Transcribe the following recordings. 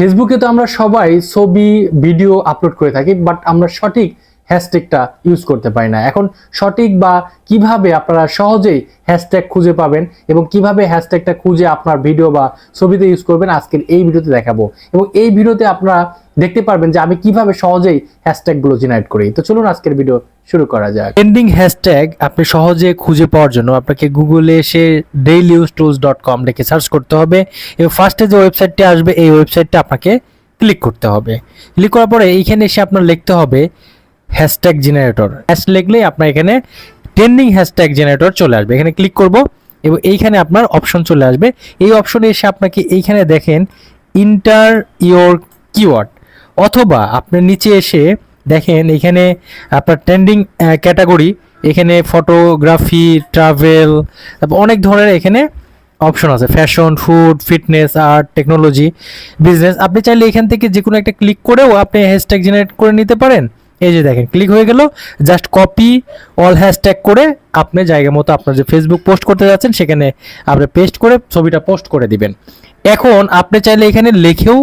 ফেসবুকে তো আমরা সবাই ছবি ভিডিও আপলোড করে থাকি, বাট আমরা সঠিক হ্যাশট্যাগটা ইউজ করতে পারি না। এখন সঠিক বা কিভাবে আপনারা সহজেই হ্যাশট্যাগ খুঁজে পাবেন এবং কিভাবে হ্যাশট্যাগটা খুঁজে আপনার ভিডিও বা ছবিতে ইউজ করবেন আজকের এই ভিডিওতে দেখাবো। এবং এই ভিডিওতে আপনারা দেখতে পারবেন যে আমি কিভাবে সহজেই হ্যাশট্যাগুলো জেনারেট করি। তো চলুন আজকের ভিডিও শুরু করা যাক। ট্রেন্ডিং হ্যাশট্যাগ আপনি সহজে খুঁজে পাওয়ার জন্য আপনাকে গুগলে এসে dailywstools.com লিখে সার্চ করতে হবে এবং ফার্স্টে যে ওয়েবসাইটটি আসবে এই ওয়েবসাইটটা আপনাকে ক্লিক করতে হবে। ক্লিক করার পরে এইখানে এসে আপনার লিখতে হবে হ্যাশট্যাগ জেনারেটর। লিখলেই আপনার এখানে ট্রেন্ডিং হ্যাশট্যাগ জেনারেটর চলে আসবে। এখানে ক্লিক করব এবং এইখানে আপনার অপশন চলে আসবে। এই অপশনে এসে আপনাকে এইখানে দেখেন ইন্টার ইয়োর কিওয়ার্ড, অথবা আপনি নিচে এসে দেখেন এখানে আপনার ট্রেন্ডিং ক্যাটাগরি, এখানে ফটোগ্রাফি, ট্রাভেল, তারপর অনেক ধরনের এখানে অপশন আছে, fashion, food, fitness, art, technology, business. আপনি চাইলে এখান থেকে যে কোনো একটা ক্লিক করেও আপনি হ্যাশট্যাগ জেনারেট করে নিতে পারেন। এই যে দেখেন ক্লিক হয়ে গেল, জাস্ট কপি অল হ্যাশট্যাগ করে আপনি জায়গা মতো আপনার যে ফেসবুক পোস্ট করতে যাচ্ছেন সেখানে আপনি পেস্ট করে ছবিটা পোস্ট করে দিবেন। এখন আপনি চাইলে এখানে লিখেও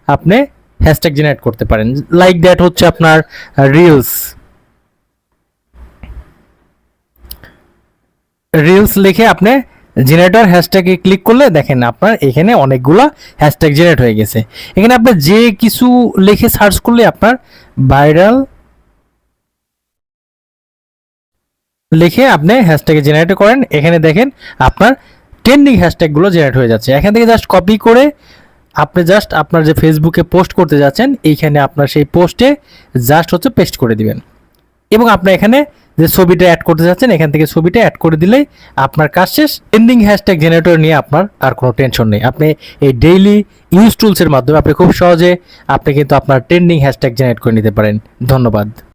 আপনি হ্যাশট্যাগ জেনারেট করতে পারেন। লাইক দ্যাট হচ্ছে আপনার রিলস লিখে আপনি জেনারেটর হ্যাশট্যাগে ক্লিক করলে দেখেন আপনার এখানে অনেকগুলো হ্যাশট্যাগ জেনারেট হয়ে গেছে। এখানে আপনি যে কিছু লিখে সার্চ করলে আপনার ভাইরাল লিখে আপনি হ্যাশট্যাগে জেনারেট করেন, এখানে দেখেন আপনার ট্রেন্ডিং হ্যাশট্যাগুলো জেনারেট হয়ে যাচ্ছে। এখান থেকে জাস্ট কপি করে আপনি জাস্ট আপনার যে ফেসবুকে পোস্ট করতে যাচ্ছেন এইখানে আপনার সেই পোস্টে জাস্ট হচ্ছে পেস্ট করে দিবেন এবং আপনি এখানে যে ছবিটা অ্যাড করতে যাচ্ছেন এখান থেকে ছবিটা অ্যাড করে দিলেই আপনার কাজ শেষ। ট্রেন্ডিং হ্যাশট্যাগ জেনারেটর নিয়ে আপনার আর কোনো টেনশন নেই। আপনি এই ডেইলি ইউজ টুলসের মাধ্যমে আপনি খুব সহজে আপনি কিন্তু আপনার ট্রেন্ডিং হ্যাশট্যাগ জেনারেট করে নিতে পারেন। ধন্যবাদ।